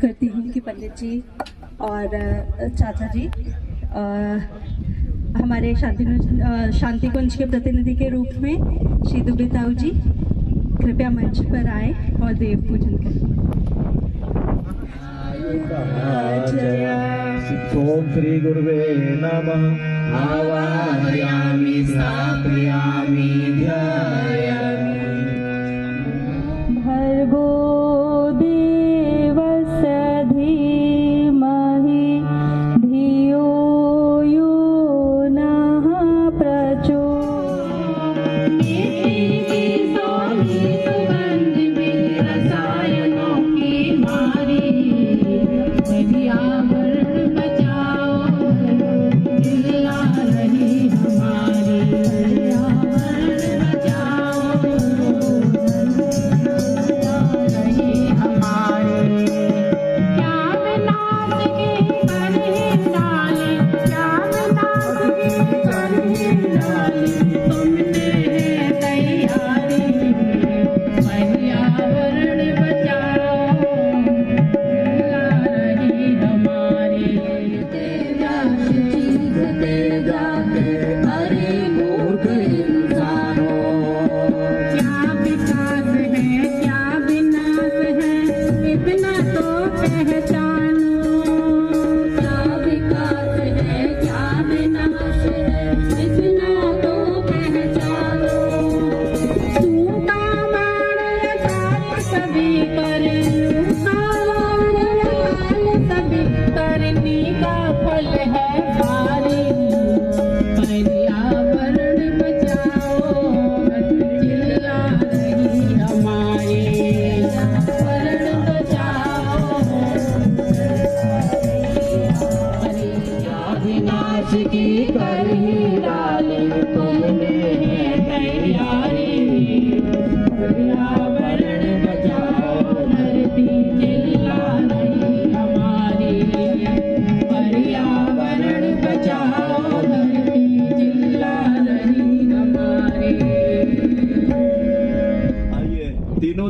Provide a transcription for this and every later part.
करती हूँ कि पंडित जी और चाचा जी हमारे शांति कुंज के प्रतिनिधि के रूप में श्री दुबे ताऊ जी कृपया मंच पर आए और देव पूजन करें। ओम श्री गुरुवे नमः। आवाहयामि स्थापयामि ध्यायामि। भर्गो देवस्य धीमहि धियो यो नः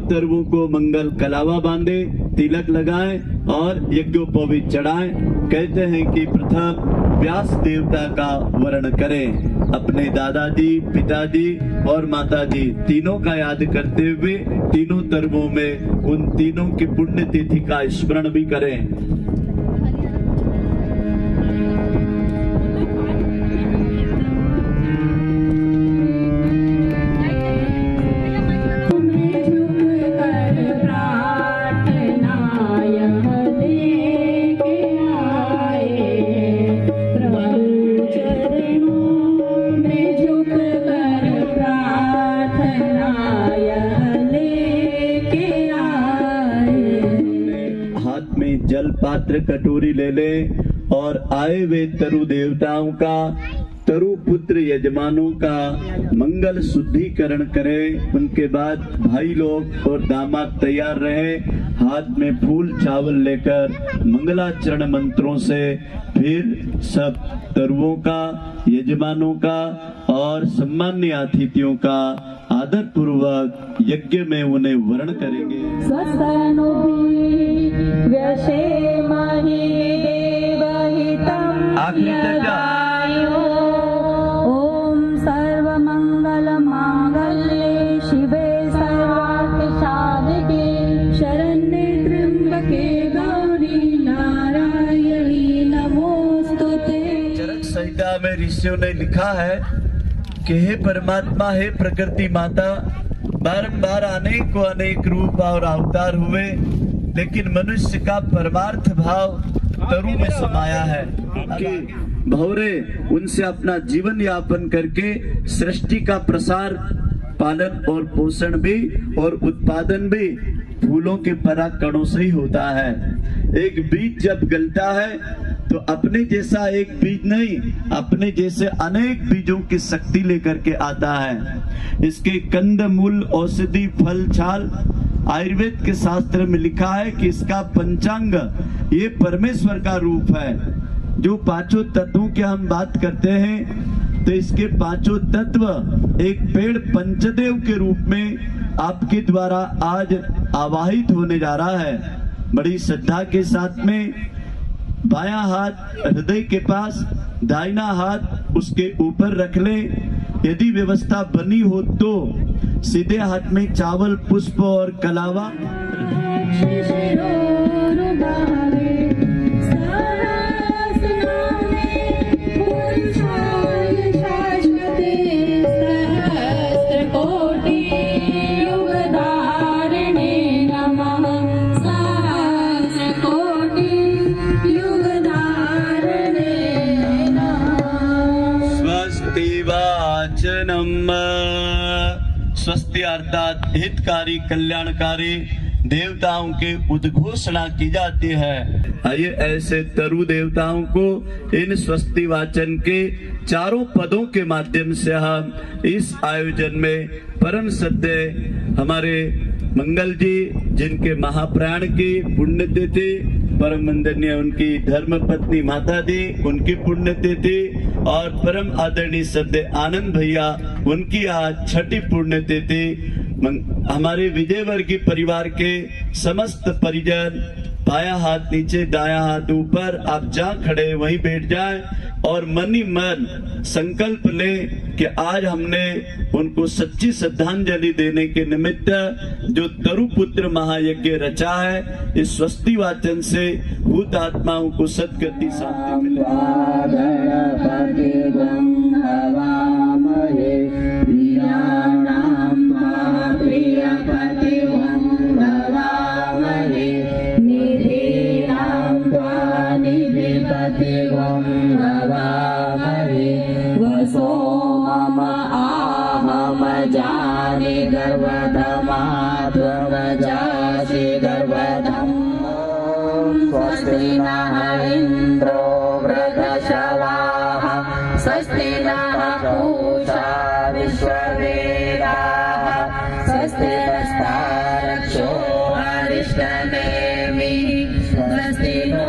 तरुओं को मंगल कलावा बांधे, तिलक लगाएं और यज्ञोपवीत चढ़ाएं। कहते हैं कि प्रथम व्यास देवता का वर्ण करें। अपने दादाजी, पिताजी और माताजी तीनों का याद करते हुए तीनों तरुओं में उन तीनों की पुण्य तिथि का स्मरण भी करें। जल पात्र कटोरी ले ले और आए वे तरु देवताओं का, तरु पुत्र यजमानों का मंगल शुद्धिकरण करें। उनके बाद भाई लोग और दामाद तैयार रहे, हाथ में फूल चावल लेकर मंगलाचरण मंत्रों से फिर सब तरुओं का, यजमानों का और सम्मान्य अतिथियों का आदर पूर्वक यज्ञ में उन्हें वरण करेंगे। आखिरी चर्चा। ओम सर्व मंगल मांगल्ये शिवे सर्वार्थ साधिके शरण्ये त्र्यंबके गौरी गीता में ऋषियों ने लिखा है कि हे परमात्मा, हे प्रकृति माता, बारंबार अनेक रूप और अवतार हुए, लेकिन मनुष्य का परमार्थ भाव तरु में समाया है कि भौरे उनसे अपना जीवन यापन करके सृष्टि का प्रसार, पालन और पोषण भी और उत्पादन भी फूलों के परागकणों से ही होता है। एक बीज जब गलता है तो अपने जैसा एक बीज नहीं, अपने जैसे अनेक बीजों की शक्ति लेकर के आता है। इसके कंद, मूल, औषधि, फल, छाल आयुर्वेद के शास्त्र में लिखा है कि इसका पंचांग ये परमेश्वर का रूप है। जो पांचों तत्वों की हम बात करते हैं तो इसके पांचों तत्व एक पेड़ पंचदेव के रूप में आपके द्वारा आज आवाहित होने जा रहा है। बड़ी श्रद्धा के साथ में बायां हाथ हृदय के पास, दाहिना हाथ उसके ऊपर रख ले। यदि व्यवस्था बनी हो तो सीधे हाथ में चावल, पुष्प और कलावा स्वस्ति अर्थात हितकारी, कल्याणकारी देवताओं की उद्घोषणा की जाती है। आइए ऐसे तरु देवताओं को इन स्वस्ति वाचन के चारों पदों के माध्यम से हम इस आयोजन में परम श्रद्धेय हमारे मंगल जी, जिनके महाप्रयाण की पुण्यतिथि, परम वंदनीय उनकी धर्म पत्नी माता दी, उनकी पुण्यतिथि, और परम आदरणीय श्रद्धेय आनंद भैया, उनकी आज छठी पुण्यतिथि। हमारे विजयवर्गीय परिवार के समस्त परिजन बाया हाथ नीचे, दाया हाथ ऊपर, आप जहाँ खड़े वहीं बैठ जाएं और मन ही मन संकल्प लें कि आज हमने उनको सच्ची श्रद्धांजलि देने के निमित्त जो तरुपुत्र महायज्ञ रचा है, इस स्वस्ति वाचन से भूत आत्माओं को सद्गति शांति मिले। स्वस्ति नः इन्द्रो वृद्धश्रवाः स्वस्ति नः पूषा विश्ववेदाः स्वस्ति नस्तारक्षो अरिष्टनेमिः स्वस्ति नो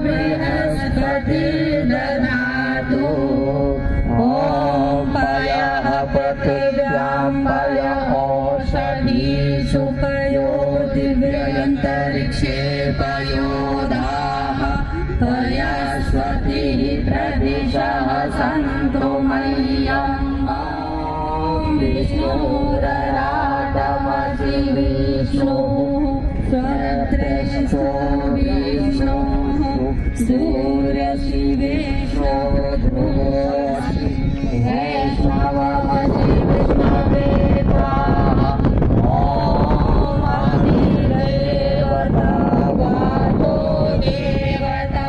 बृहस्पतिर्दधातु ॐ पयः पृथिव्यां पयः ओषधीषु पयो दिव्यन्तरिक्षे पयोधाः पयस्वतिः प्रदिशः सन्तु मह्यम् ॐ विष्णुरराटमसि विष्णुः स्वत्रशो विष्णुः सूर्यशिवेशो ध्रुवोऽसि वैष्णवमसि विष्णुवेदाः ॐ अधिदेवता वातो देवता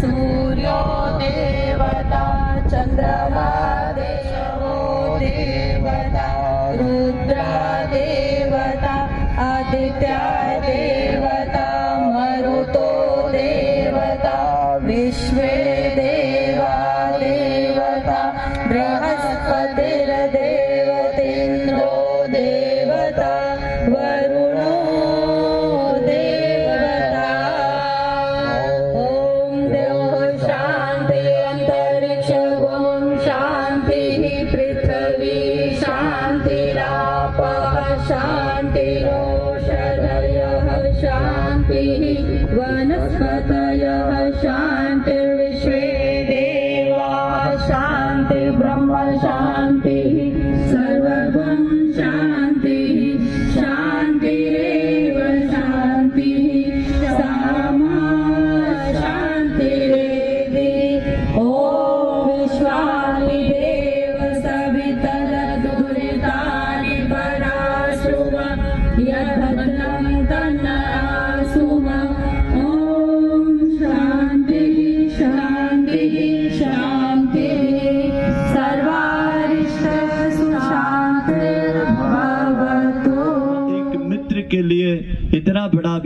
सूर्यो देवता चन्द्रमा देवो देवता रुद्रा देवता आदित्या देवता मरुतो देवता विश्वे देवा देवता बृहस्पतिर्देवतेन्द्रो देवता वरुणो देवता ॐ देवः शान्ति अन्तरिक्ष ॐ शान्तिः पृथिवी शान्तिरापः शान्तिरोषधयः शान्तिः वनस्पतयः शान्तिर्विश्वे देवाः शान्ति ब्रह्म शान्तिः सर्वगुण शान्तिः शान्तिरेव शान्तिः सामा शान्तिरेधि ॐ विश्वा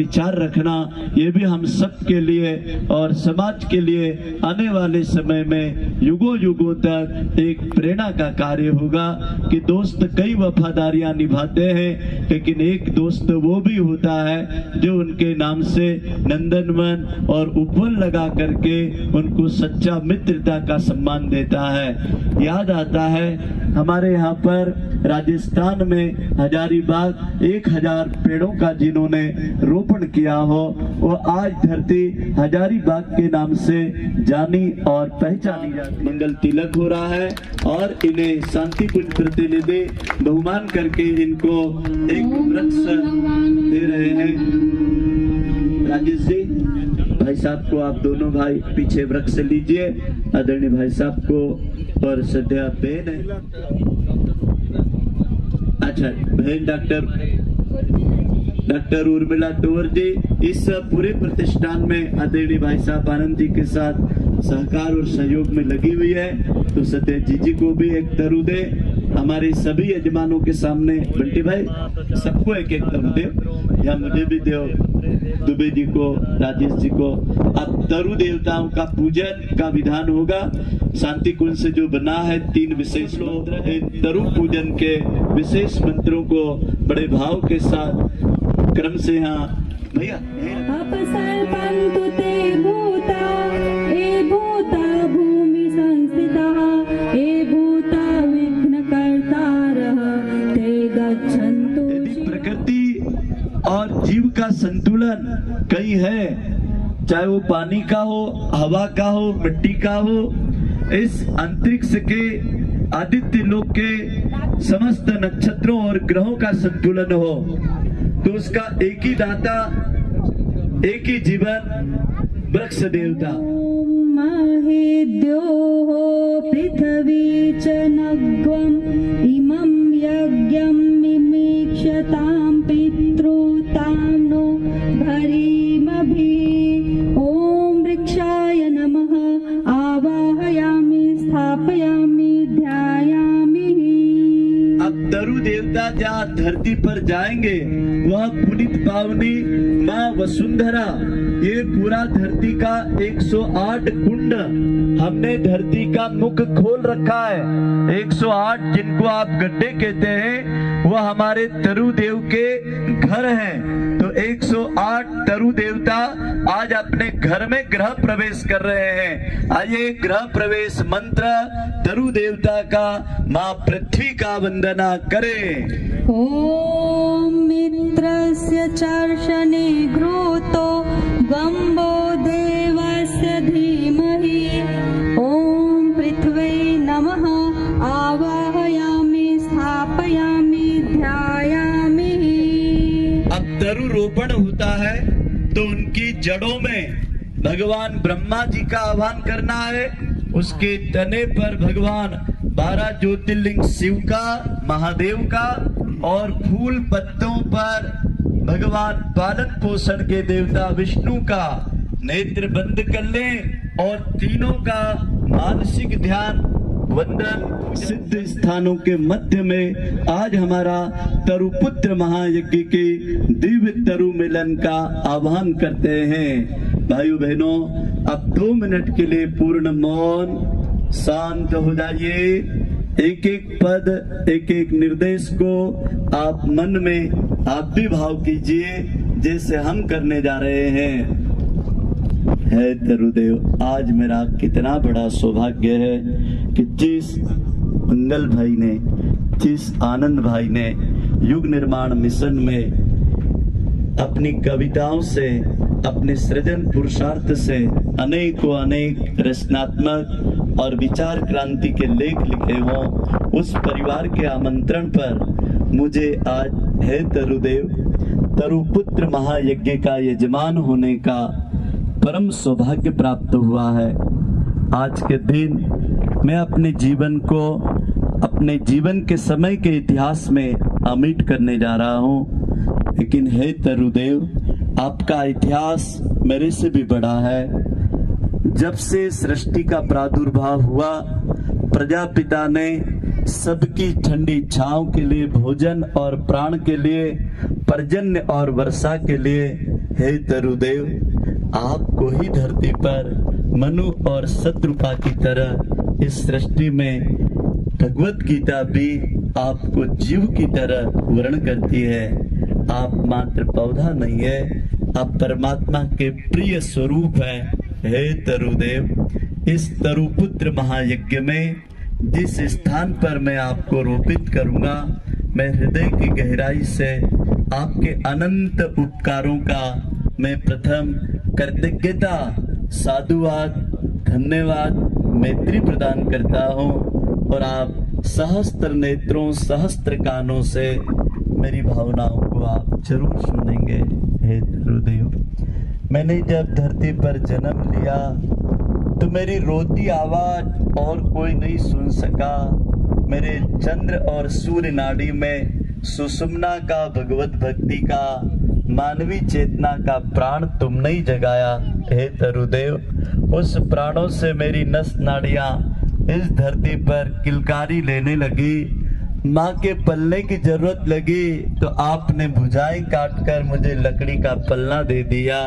विचार रखना, ये भी हम सब के लिए और समाज के लिए आने वाले समय में युगों युगों तक एक प्रेरणा का कार्य होगा कि दोस्त कई वफादारियां निभाते हैं, लेकिन एक दोस्त वो भी होता है जो उनके नाम से नंदनवन और उपवन लगा करके उनको सच्चा मित्रता का सम्मान देता है। याद आता है हमारे यहाँ पर राजस्थान में हजारीबाग 1000 पेड़ों का जिन्होंने रोपण किया हो, वो आज धरती हजारीबाग के नाम से जानी और पहचानी जाती। मंगल तिलक हो रहा है और इन्हें शांति कुंज प्रतिनिधि बहुमान करके इनको एक वृक्ष दे रहे हैं। राजेश जी, भाई साहब को आप दोनों भाई पीछे वृक्ष लीजिए, आदरणीय भाई साहब को और सद्या बहन है, अच्छा बहन डॉक्टर उर्मिला तोवर जी इस पूरे प्रतिष्ठान में आदरणीय भाई साहब आनंद जी के साथ सहकार और सहयोग में लगी हुई है। तो सत्य जी को भी एक तरु दे, हमारे सभी यजमानों के सामने। बंटी भाई सबको एक एक तरु दे, या मुझे भी दो, दुबे जी को, राजेश जी को। अब तरु देवताओं का पूजन का विधान होगा। शांति कुंज से जो बना है 3 विशेष तरु पूजन के विशेष मंत्रों को बड़े भाव के साथ क्रम से यहाँ भैया अपसर्पन्तु ते भूता ए भूता भूमि संस्थिता ए भूता विघ्नकर्तारः ते गच्छन्तु। यदि प्रकृति और जीव का संतुलन कहीं है, चाहे वो पानी का हो, हवा का हो, मिट्टी का हो, इस अंतरिक्ष के आदित्य लोक के समस्त नक्षत्रों और ग्रहों का संतुलन हो, तो उसका एक ही दाता, एक ही जीवन, वृक्ष देवता। महेद्यो पृथ्वी च नग्वम् इमं यज्ञं मिमीक्षतां पितृतां नो भरीमभि। ॐ वृक्षाय नमः आवाहयामि स्थापयामि ध्यायामि। अब तरु देवता जहाँ धरती पर जाएंगे वह पुनीत पावनी माँ वसुंधरा, ये पूरा धरती का 108 कुंड हमने धरती का मुख खोल रखा है। 108 जिनको आप गड्ढे कहते हैं वह हमारे तरु देव के घर हैं। तो 108 तरु देवता आज अपने घर में गृह प्रवेश कर रहे हैं। आइए गृह प्रवेश मंत्र तरु देवता का माँ पृथ्वी का वंदना करें। ॐ मित्रस्य चर्षणे घ्रोतो गम्भो देवस्य धीमहि। ॐ पृथ्वे नमः आवाहयामि स्थापयामि ध्यायामि। अब तरु रोपण होता है तो उनकी जड़ों में भगवान ब्रह्मा जी का आह्वान करना है। उसके तने पर भगवान 12 ज्योतिर्लिंग शिव का, महादेव का, और फूल पत्तों पर भगवान पालन पोषण के देवता विष्णु का नेत्र बंद कर लें और तीनों का मानसिक ध्यान वंदन। सिद्ध स्थानों के मध्य में आज हमारा तरुपुत्र महायज्ञ के दिव्य तरु मिलन का आह्वान करते हैं। भाइयों बहनों, अब 2 मिनट के लिए पूर्ण मौन, शांत हो जाइए। एक एक पद, एक एक निर्देश को आप मन में आप भी भाव कीजिए जैसे हम करने जा रहे हैं। है तरुदेव, आज मेरा कितना बड़ा सौभाग्य है कि जिस मंगल भाई ने, जिस आनंद भाई ने युग निर्माण मिशन में अपनी कविताओं से, अपने सृजन पुरुषार्थ से अनेकों अनेक रचनात्मक और विचार क्रांति के लेख लिखे हों, उस परिवार के आमंत्रण पर मुझे आज है तरुदेव तरुपुत्र महायज्ञ का यजमान होने का परम सौभाग्य प्राप्त हुआ है। आज के दिन मैं अपने जीवन को, अपने जीवन के समय के इतिहास में अमिट करने जा रहा हूँ, लेकिन हे तरुदेव, आपका इतिहास मेरे से भी बड़ा है। जब से सृष्टि का प्रादुर्भाव हुआ, प्रजापिता ने सबकी ठंडी छांव के लिए, भोजन और प्राण के लिए, पर्जन्य और वर्षा के लिए हे तरुदेव, आपको ही धरती पर मनु और शत्रुपा की तरह इस सृष्टि में भगवत गीता भी आपको जीव की तरह वर्ण करती है। आप मात्र पौधा नहीं है, आप परमात्मा के प्रिय स्वरूप है। हे तरुदेव, इस तरुपुत्र महायज्ञ में जिस स्थान पर मैं आपको रोपित करूंगा, मैं हृदय की गहराई से आपके अनंत उपकारों का मैं प्रथम कृतज्ञता, साधुवाद, धन्यवाद, मैत्री प्रदान करता हूँ और आप सहस्त्र नेत्रों, सहस्त्र कानों से मेरी भावनाओं को आप जरूर सुनेंगे। हे तरुदेव, मैंने जब धरती पर जन्म लिया तो मेरी रोती आवाज और कोई नहीं सुन सका। मेरे चंद्र और सूर्य नाड़ी में सुषुम्ना का, भगवत भक्ति का, मानवी चेतना का प्राण तुमने ही जगाया। हे तरुदेव, उस प्राणों से मेरी नस नाड़ियां इस धरती पर किलकारी लेने लगी। माँ के पलने की जरूरत लगी तो आपने भुजाएं काटकर मुझे लकड़ी का पलना दे दिया।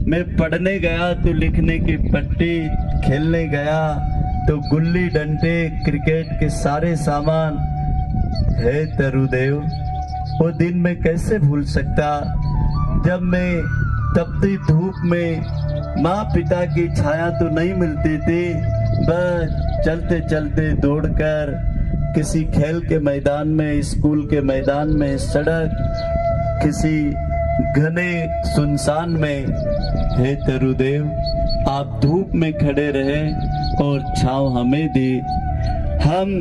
मैं पढ़ने गया तो लिखने की पट्टी, खेलने गया तो गुल्ली डंडे, क्रिकेट के सारे सामान। हे तरुदेव, वो दिन मैं कैसे भूल सकता जब मैं तपती धूप में, माँ पिता की छाया तो नहीं मिलती थी, बस चलते चलते दौड़कर किसी खेल के मैदान में, स्कूल के मैदान में, सड़क, किसी घने सुनसान में। हे तरुदेव, आप धूप में खड़े रहे और छांव हमें दी। हम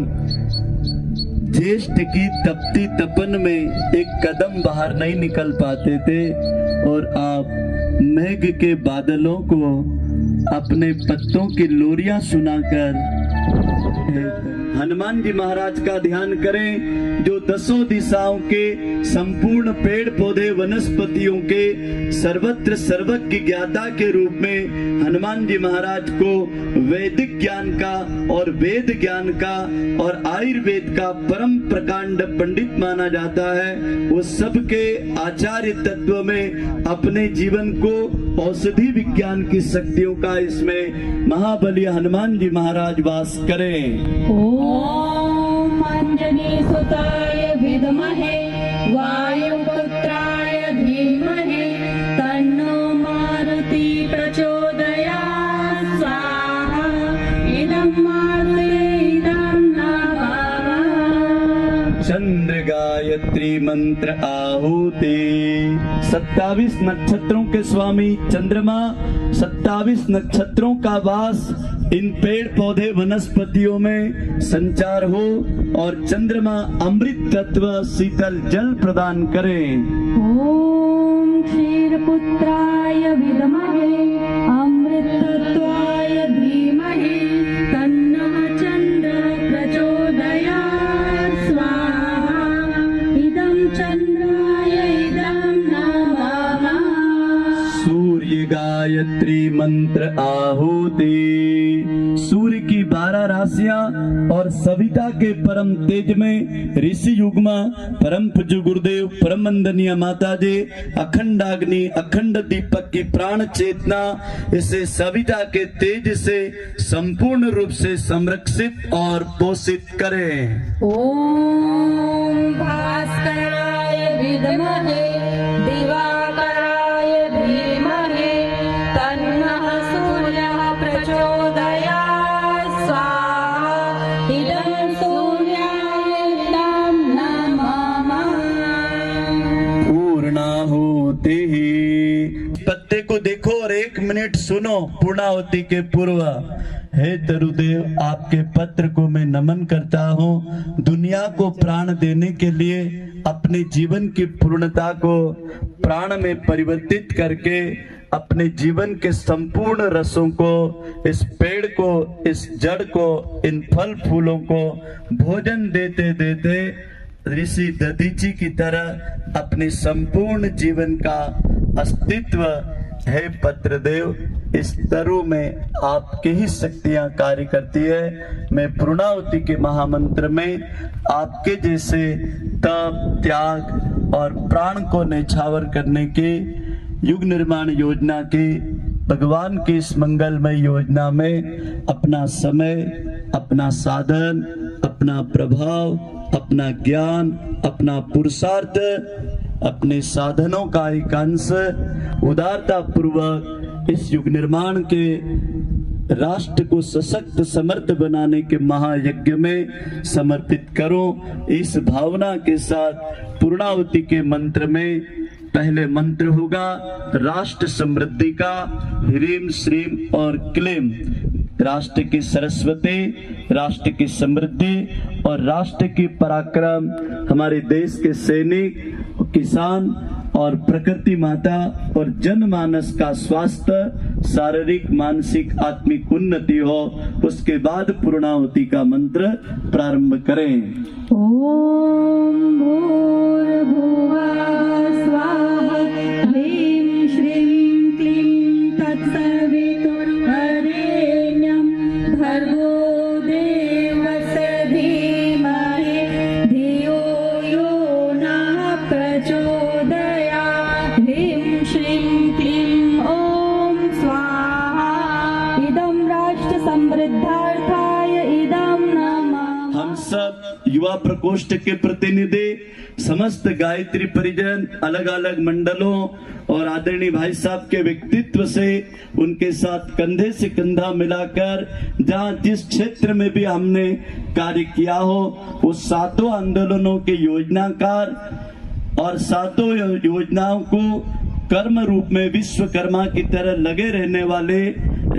ज्येष्ठ की तपती तपन में एक कदम बाहर नहीं निकल पाते थे और आप मेघ के बादलों को अपने पत्तों की लोरियां सुनाकर हनुमान जी महाराज का ध्यान करें, जो दसों दिशाओं के संपूर्ण पेड़ पौधे वनस्पतियों के सर्वत्र सर्वज्ञ ज्ञाता के रूप में हनुमान जी महाराज को वैदिक ज्ञान का और वेद ज्ञान का और आयुर्वेद का परम प्रकांड पंडित माना जाता है। वो सबके आचार्य तत्व में अपने जीवन को औषधि विज्ञान की शक्तियों का इसमें महाबली हनुमान जी महाराज वास करें। ओम अंजनी सुताय विद्महे वायुपुत्राय धीमहि तन्नो मारुति प्रचोदयात्। स्वाहा इदं मारुते इदं नमः। चंद्र गायत्री मंत्र आहुति। 27 नक्षत्रों के स्वामी चंद्रमा, 27 नक्षत्रों का वास इन पेड़ पौधे वनस्पतियों में संचार हो और चंद्रमा अमृत तत्व शीतल जल प्रदान करें। ओम क्षीरपुत्राय विद्महे अमृतत्वाय धीमहि तन्नः चन्द्रः प्रचोदयात्। स्वाहा इदं चन्द्राय इदं नमः। सूर्य गायत्री मंत्र आहुति। सूर्य की 12 राशियां और सविता के परम तेज में ऋषि युग्मा, परम पूज्य गुरुदेव, परम वंदनीय माता जी अखंडाग्नि, अखंड दीपक की प्राण चेतना इसे सविता के तेज से संपूर्ण रूप से संरक्षित और पोषित करें। ओम भास्कराय विद्महे दिवाकराय धीमहि तन्नः सूर्यः प्रचोदयात्। स्वाहा इदं सूर्याय इदं नमः। पूर्णाहुति। पत्ते को देखो और 1 मिनट सुनो पूर्णाहुति के पूर्व। हे तरुदेव, आपके पत्र को मैं नमन करता हूँ। दुनिया को प्राण देने के लिए अपने जीवन की पूर्णता को प्राण में परिवर्तित करके अपने जीवन के संपूर्ण रसों को, इस पेड़ को, इस जड़ को, इन फल फूलों को भोजन देते देते ऋषि दधीची की तरह अपने संपूर्ण जीवन का अस्तित्व, हे पत्रदेव, इस तरु में आपकी ही शक्तियां कार्य करती है। मैं पूर्णाहुति के महामंत्र में आपके जैसे तप, त्याग और प्राण को न्यौछावर करने की युग निर्माण योजना के भगवान की इस मंगलमय योजना में अपना समय, अपना साधन, अपना प्रभाव, अपना ज्ञान, अपना पुरुषार्थ, अपने साधनों का एक अंश उदारता पूर्वक इस युग निर्माण के राष्ट्र को सशक्त समर्थ बनाने के महायज्ञ में समर्पित करो। इस भावना के साथ पूर्णाहुति के मंत्र में पहले मंत्र होगा राष्ट्र समृद्धि का, ह्रीम श्रीम और क्लीम। राष्ट्र की सरस्वती, राष्ट्र की समृद्धि और राष्ट्र की पराक्रम हमारे देश के सैनिक, किसान और प्रकृति माता और जनमानस का स्वास्थ्य, शारीरिक, मानसिक, आत्मिक उन्नति हो। उसके बाद पूर्णाहुति का मंत्र प्रारंभ करें। ओम भूर्भुवः स्वाहा ह्रीं श्रीं क्लीं तत्सवितुर्वरेण्यं भर्गो देवस्य धीमहि धियो यो नः प्रचोदयात्। ह्रीं श्रीं क्लीं ॐ स्वाहा। इदं राष्ट्र समृद्धार्थाय इदं नमः। हम सब युवा प्रकोष्ठ के प्रतिनिधि, समस्त गायत्री परिजन, अलग अलग मंडलों और आदरणीय भाई साहब के व्यक्तित्व से उनके साथ कंधे से कंधा मिलाकर जहां जिस क्षेत्र में भी हमने कार्य किया हो, वो सातों आंदोलनों के योजनाकार और सातों योजनाओं को कर्म रूप में विश्वकर्मा की तरह लगे रहने वाले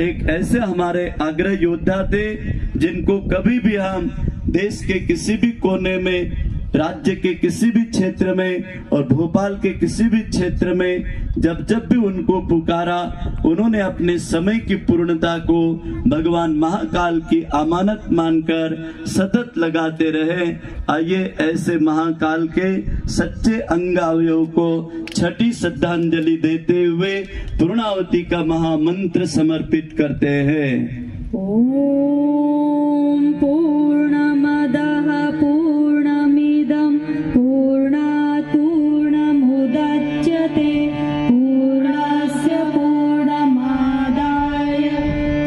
एक ऐसे हमारे अग्र योद्धा थे जिनको कभी भी हम देश के किसी भी कोने में, राज्य के किसी भी क्षेत्र में और भोपाल के किसी भी क्षेत्र में जब भी उनको पुकारा, उन्होंने अपने समय की पूर्णता को भगवान महाकाल की अमानत मानकर सतत लगाते रहे। आइए ऐसे महाकाल के सच्चे अंगावयों को छठी श्रद्धांजलि देते हुए पूर्णाहुति का महामंत्र समर्पित करते हैं। ओम पूर्णमदः पूर्णमिदं पूर्णात् पूर्णमुदच्यते पूर्णस्य पूर्णमादाय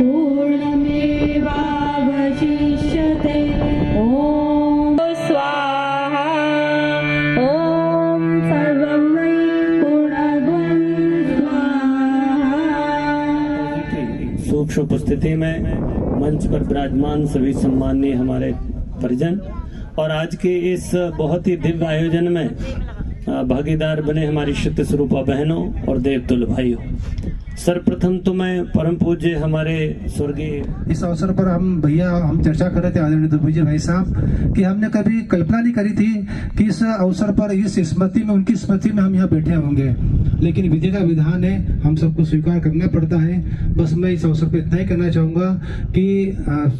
पूर्णमेवावशिष्यते। ओम स्वाहा। ओम सर्वं वै पूर्णगुं स्वाहा। सूक्ष्म उपस्थिति में मंच पर विराजमान सभी सम्माननीय हमारे परिजन और आज के इस बहुत ही दिव्य आयोजन में भागीदार बने हमारी शुद्ध स्वरूपा बहनों और देवतुल्य भाइयों, सर्वप्रथम तो मैं परम पूज्य हमारे स्वर्गीय इस अवसर पर हम चर्चा कर रहे थे आदरणीय दुर्बुजे भाई साहब कि हमने कभी कल्पना नहीं करी थी कि इस अवसर पर इस स्मृति में, उनकी स्मृति में हम यहाँ बैठे होंगे, लेकिन विधि का विधान है, हम सबको स्वीकार करना पड़ता है। बस मैं इस अवसर पर इतना ही कहना चाहूँगा कि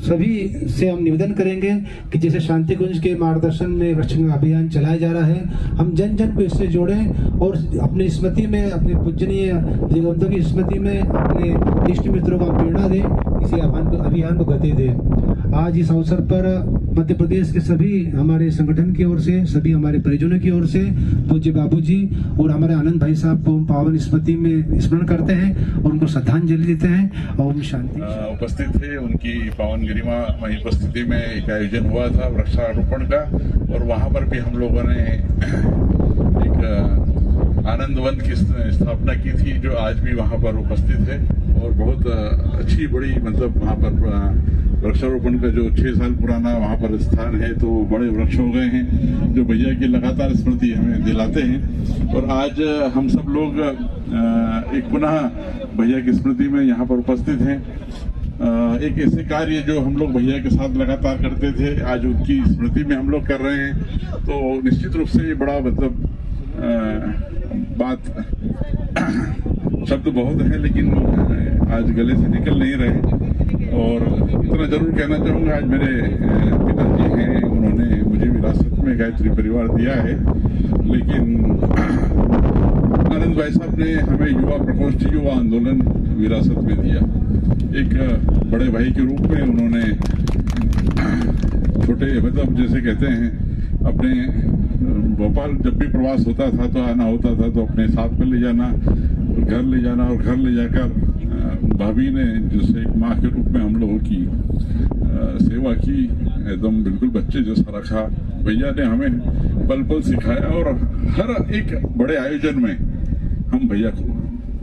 सभी से हम निवेदन करेंगे कि जैसे शांति कुंज के मार्गदर्शन में वृक्षारोपण अभियान चलाया जा रहा है, हम जन जन को इससे जोड़ें और अपनी स्मृति में, अपने पूजनीय दिवंगतों की स्मृति में अपने इष्ट मित्रों को प्रेरणा दें, इसी अभियान को गति दें। आज इस अवसर पर मध्य प्रदेश के सभी हमारे संगठन की ओर से, सभी हमारे परिजनों की ओर से पूज्य बाबूजी और हमारे आनंद भाई साहब को पावन स्मृति में स्मरण करते हैं और उनको श्रद्धांजलि देते हैं। ओम शांति। उपस्थित थे, उनकी पावन गरिमा वही उपस्थिति में एक आयोजन हुआ था वृक्षारोपण का, और वहां पर भी हम लोगों ने एक आनंदवन की स्थापना की थी जो आज भी वहां पर उपस्थित है, और बहुत अच्छी बड़ी मतलब वहां पर वृक्षारोपण का जो 6 साल पुराना वहां पर स्थान है तो बड़े वृक्ष हो गए हैं जो भैया की लगातार स्मृति हमें दिलाते हैं। और आज हम सब लोग एक पुनः भैया की स्मृति में यहाँ पर उपस्थित हैं। एक ऐसे कार्य जो हम लोग भैया के साथ लगातार करते थे, आज उनकी स्मृति में हम लोग कर रहे हैं, तो निश्चित रूप से ये बड़ा मतलब बात शब्द बहुत है लेकिन आज गले से निकल नहीं रहे। और इतना जरूर कहना चाहूँगा, आज मेरे पिताजी हैं, उन्होंने मुझे विरासत में गायत्री परिवार दिया है, लेकिन आनंद भाई साहब ने हमें युवा प्रकोष्ठ युवा आंदोलन विरासत में दिया। एक बड़े भाई के रूप में उन्होंने छोटे मतलब जैसे कहते हैं अपने भोपाल जब भी प्रवास होता था तो आना होता था तो अपने साथ में ले जाना, घर ले जाना और घर ले जाकर भाभी ने जैसे एक माँ के रूप में हम लोगों की सेवा की, एकदम बिल्कुल बच्चे जैसा रखा। भैया ने हमें पल पल सिखाया और हर एक बड़े आयोजन में हम भैया को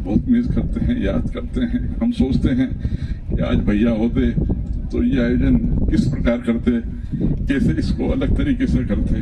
बहुत मिस करते हैं, याद करते हैं। हम सोचते हैं कि आज भैया होते तो ये आयोजन किस प्रकार करते, कैसे इसको अलग तरीके से करते।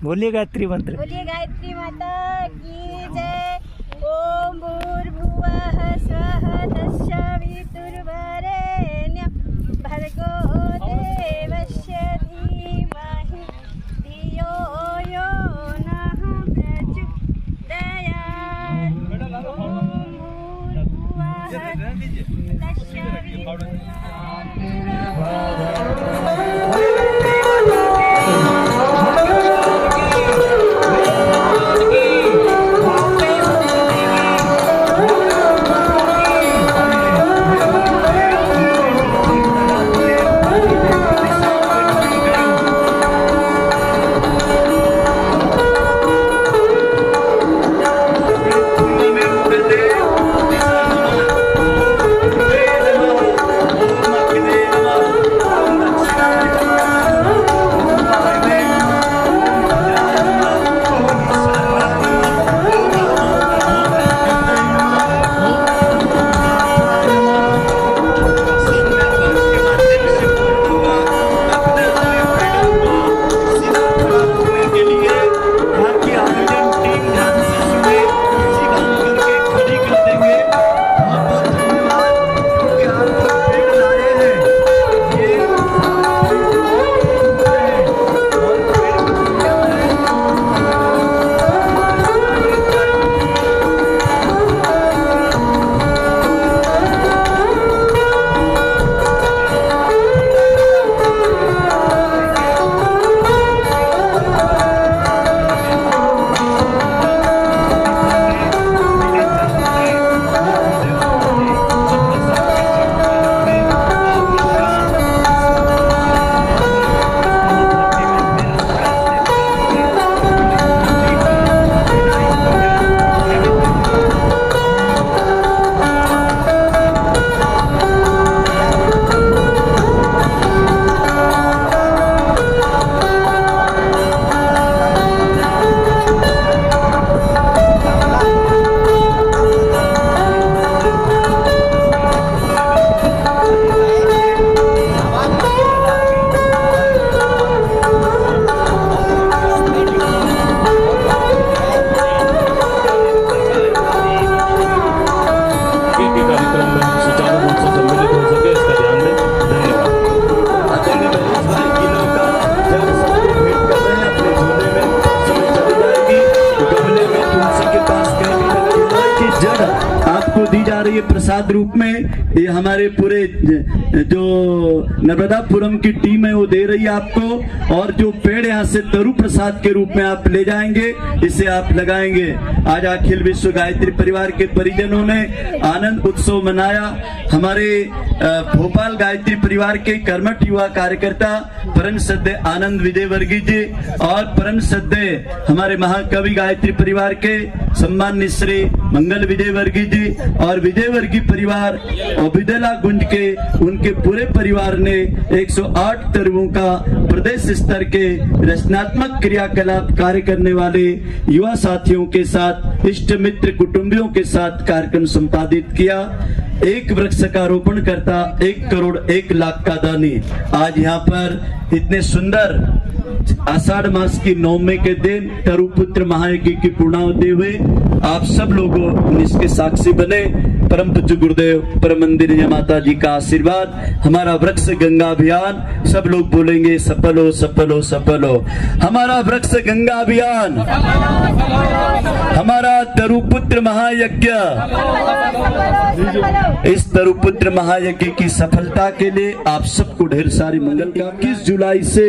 बोलिए गायत्री मंत्र। बोलिए गायत्री माता की जय। ओम भूर्भुवः स्वः तस्सवितुर्वरेण्यं भर्गो देवस्य धीमहि धियो यो नः प्रचोदयात्। ओम भूर्भुवः दी जा रही है प्रसाद रूप में। ये हमारे पूरे जो नर्मदापुरम की टीम है वो दे रही है आपको। और जो पेड़ यहाँ से तरु प्रसाद के रूप में आप ले जाएंगे, इसे आप लगाएंगे। आज अखिल विश्व गायत्री परिवार के परिजनों ने आनंद उत्सव मनाया। हमारे भोपाल गायत्री परिवार के कर्मठ युवा कार्यकर्ता परम श्रद्धेय आनंद विजय वर्गीय जी और परम श्रद्धेय हमारे महाकवि गायत्री परिवार के सम्मान्य श्री मंगल विजय वर्गीय जी और विजय वर्गीय परिवार और विद्याला गुंज के उनके पूरे परिवार ने 108 तरुओं का प्रदेश स्तर के रचनात्मक क्रियाकलाप कार्य करने वाले युवा साथियों के साथ, इष्ट मित्र कुटुंबियों के साथ कार्यक्रम संपादित किया। एक वृक्ष का रोपण करता 1 करोड़ 1 लाख का दानी। आज यहाँ पर इतने सुंदर आषाढ़ मास की नवमी के दिन तरुपुत्र महायज्ञ की पूर्णाहुति हुई। आप सब लोगों इसके साक्षी बने। परम पूज्य गुरुदेव परम मंदिर माता जी का आशीर्वाद, हमारा वृक्ष गंगा अभियान, सब लोग बोलेंगे सफल हो सफल हो सफल हो। हमारा वृक्ष गंगा अभियान, हमारा तरुपुत्र महायज्ञ, इस तरुपुत्र महायज्ञ की सफलता के लिए आप सबको ढेर सारी मंगल। 21 जुलाई से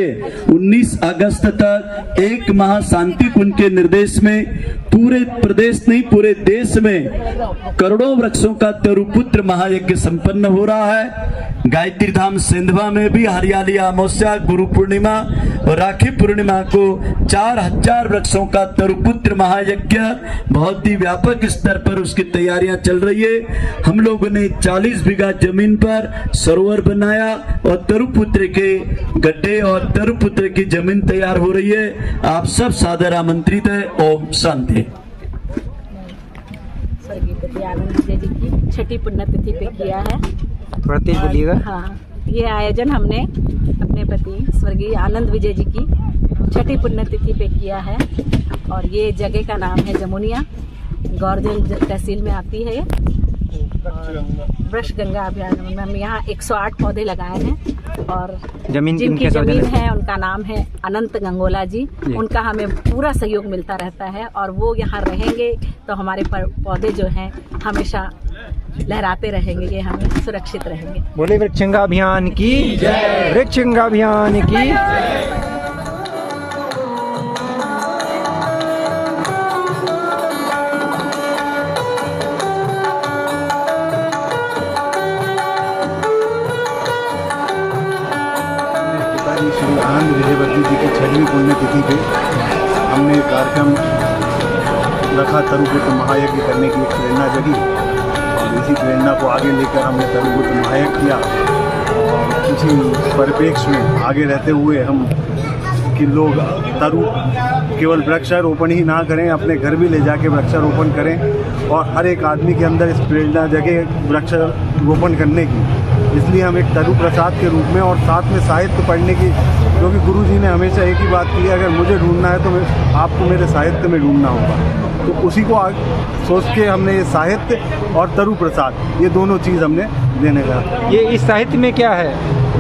19 अगस्त तक 1 माह शांति कुंज के निर्देश में पूरे प्रदेश नहीं पूरे देश में करोड़ों वृक्षों का तरुपुत्र महायज्ञ संपन्न हो रहा है। गायत्री धाम सिंधवा में भी हरियाली अमावस्या, गुरु पूर्णिमा और राखी पूर्णिमा को 4000 वृक्षों का तरुपुत्र महायज्ञ बहुत ही व्यापक स्तर पर उसकी तैयारियां चल रही है। हम लोगों ने 40 बीघा जमीन पर सरोवर बनाया और तरुपुत्र के गड्ढे और तरुपुत्र की जमीन तैयार हो रही है। आप सब सादर आमंत्रित है। ओम शांति। स्वर्गीय पति आनंद विजय जी की छठी पुण्यतिथि पे किया है। थोड़ा तेज बोलिएगा। हाँ, ये आयोजन हमने अपने पति स्वर्गीय आनंद विजय जी की छठी पुण्यतिथि पे किया है। और ये जगह का नाम है जमुनिया, गौरजन तहसील में आती है। वृक्ष गंगा अभियान में हम यहाँ 108 पौधे लगाए हैं। और जिनकी जमीन है उनका नाम है अनंत गंगोला जी। उनका हमें पूरा सहयोग मिलता रहता है और वो यहाँ रहेंगे तो हमारे पौधे जो हैं हमेशा लहराते रहेंगे, ये हमें सुरक्षित रहेंगे। बोले वृक्ष गंगा अभियान की जय, वृक्ष गंगा अभियान की। श्री आनंद विजय वर्गीय जी की 6वीं पुण्यतिथि पे हमने कार्यक्रम रखा तरुपुत्र महायज्ञ करने की एक प्रेरणा जगी और इसी प्रेरणा को आगे लेकर हमने तरुपुत्र महायज्ञ किया। और इसी परिप्रेक्ष्य में आगे रहते हुए हम कि लोग तरु केवल वृक्षारोपण ही ना करें, अपने घर भी ले जाके वृक्षारोपण करें और हर एक आदमी के अंदर इस प्रेरणा जगे वृक्षारोपण करने की। इसलिए हम एक तरु प्रसाद के रूप में और साथ में साहित्य पढ़ने की, क्योंकि गुरु जी ने हमेशा एक ही बात की है, अगर मुझे ढूंढना है तो आपको मेरे साहित्य में ढूंढना होगा। तो उसी को सोच के हमने ये साहित्य और तरु प्रसाद ये दोनों चीज़ हमने देने का। ये इस साहित्य में क्या है?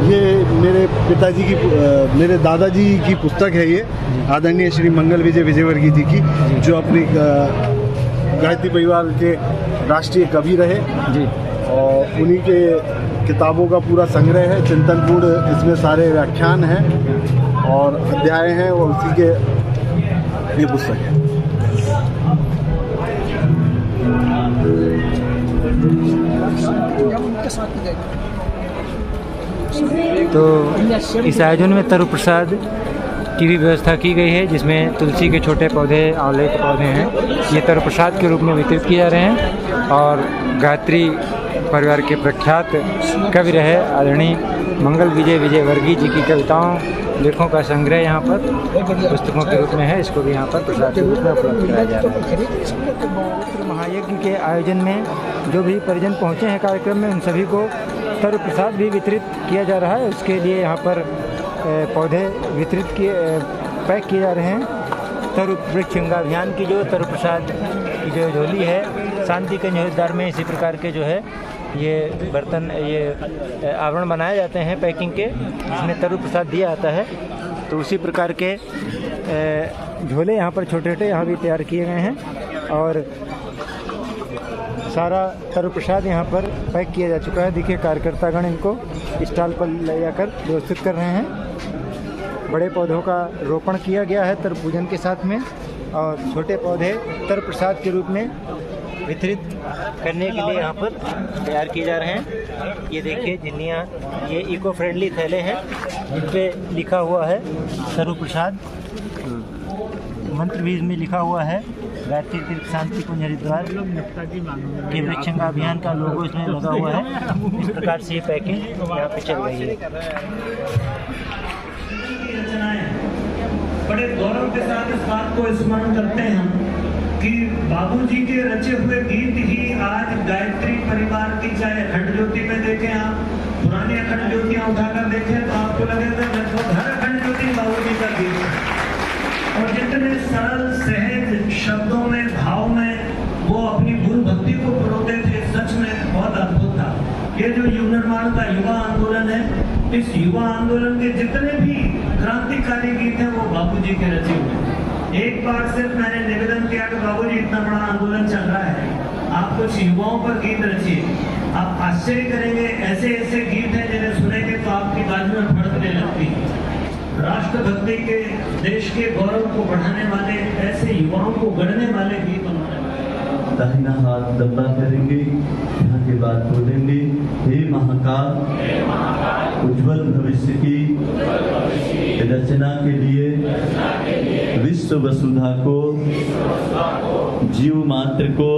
ये मेरे पिताजी की, मेरे दादाजी की पुस्तक है। ये आदरणीय श्री मंगल विजय विजयवर्गीय जी की, जो अपनी गायत्री परिवार के राष्ट्रीय कवि रहे जी, और उन्हीं के किताबों का पूरा संग्रह है। चिंतनपूर्ण इसमें सारे व्याख्यान हैं और अध्याय हैं और उसी के ये पुस्तक है। तो इस आयोजन में तरु प्रसाद की भी व्यवस्था की गई है, जिसमें तुलसी के छोटे पौधे, आंवले के पौधे हैं, ये तरु प्रसाद के रूप में वितरित किए जा रहे हैं। और गायत्री परिवार के प्रख्यात कवि रहे आदरणीय मंगल विजय विजयवर्गीय जी की कविताओं, लेखों का संग्रह यहाँ पर पुस्तकों के रूप में है। इसको भी यहाँ पर प्रसाद के रूप में उपलब्ध कराया जा रहा है। महायज्ञ के आयोजन में जो भी परिजन पहुँचे हैं कार्यक्रम में, उन सभी को तरु प्रसाद भी वितरित किया जा रहा है। उसके लिए यहाँ पर पौधे वितरित किए, पैक किए जा रहे हैं। तरु वृक्ष गंगा अभियान की जो तरु प्रसाद की जो झोली है, शांति के न्योजदार में इसी प्रकार के जो है ये बर्तन, ये आवरण बनाए जाते हैं पैकिंग के, जिसमें तरु प्रसाद दिया जाता है। तो उसी प्रकार के झोले यहाँ पर छोटे छोटे यहाँ भी तैयार किए गए हैं। और सारा तरु प्रसाद यहाँ पर पैक किया जा चुका है। देखिए कार्यकर्तागण इनको स्टॉल पर ले जाकर व्यवस्थित कर रहे हैं। बड़े पौधों का रोपण किया गया है तरु पूजन के साथ में, और छोटे पौधे तरु प्रसाद के रूप में वितरित करने के लिए यहाँ पर तैयार किए जा रहे हैं। ये देखिए जिन्नियाँ, ये इको फ्रेंडली थैले हैं जिन पे लिखा हुआ है तरु प्रसाद। मंत्र भी इसमें लिखा हुआ है, गायत्री तीर्थ शांति कुंज हरिद्वार के वृक्षंगा अभियान का लोगो इसमें लगा हुआ है। इस प्रकार से ये पैकिंग यहाँ पे चल रही है। बड़े गौरव के साथ इस बात को स्मरण करते हैं कि बाबूजी के रचे हुए गीत ही आज गायत्री परिवार की, चाहे अखंड ज्योति में देखें आप, पुरानी अखंड ज्योतियां उठाकर देखें तो आपको लगेगा लगभग हर अखंड ज्योति बाबूजी का गीत है। और जितने सरल सहज शब्दों में, भाव में वो अपनी गुरु भक्ति को परोते थे, सच में बहुत अद्भुत था। ये जो युग निर्माण का युवा आंदोलन है, इस युवा आंदोलन के जितने भी क्रांतिकारी गीत हैं वो बाबूजी के रचे हुए। एक बार सिर्फ मैंने निवेदन किया कि बाबूजी इतना बड़ा आंदोलन चल रहा है, आप कुछ युवाओं पर गीत रचिए। आप आश्चर्य करेंगे, ऐसे ऐसे गीत हैं जिन्हें सुनेंगे तो आपकी बाजू में फड़कने लगती है। राष्ट्रभक्ति के, देश के गौरव को बढ़ाने वाले, ऐसे युवाओं को गढ़ने वाले गीत उन्होंने। दाहिना हाथ दबा करेंगे, यहाँ के बाद बोलेंगे, हे महाकाल, उज्जवल भविष्य की रचना के लिए विश्व वसुधा को, जीव मात्र को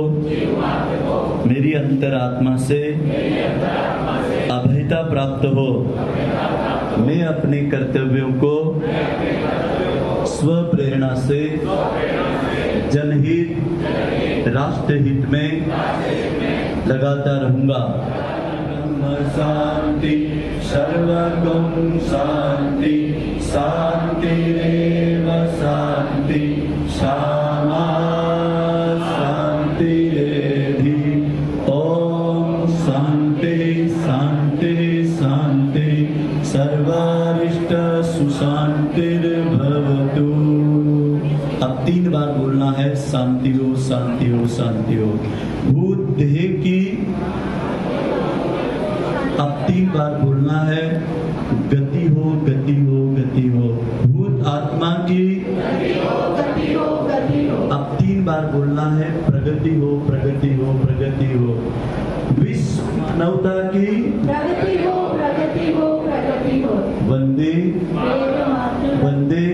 मेरी अंतरात्मा से अभयता प्राप्त हो। मैं अपने कर्तव्यों को स्व प्रेरणा से जनहित, राष्ट्रहित में लगाता रहूंगा। शांति सर्वगम शांति, शांतिरेव शांति, क्षमा शांतिरेधि। ओम शांति शांति शांति, सर्वारिष्ट सुशांतिर्भवतु। अब 3 बार बोलना है, शांति हो शांति हो शांति हो। भूत देह की अब 3 बार बोलना है, गति हो गति हो गति हो। भूत आत्मा की अब 3 बार बोलना है, प्रगति हो प्रगति हो प्रगति हो। विश्व मानवता की प्रगति हो प्रगति हो प्रगति हो। वंदे वंदे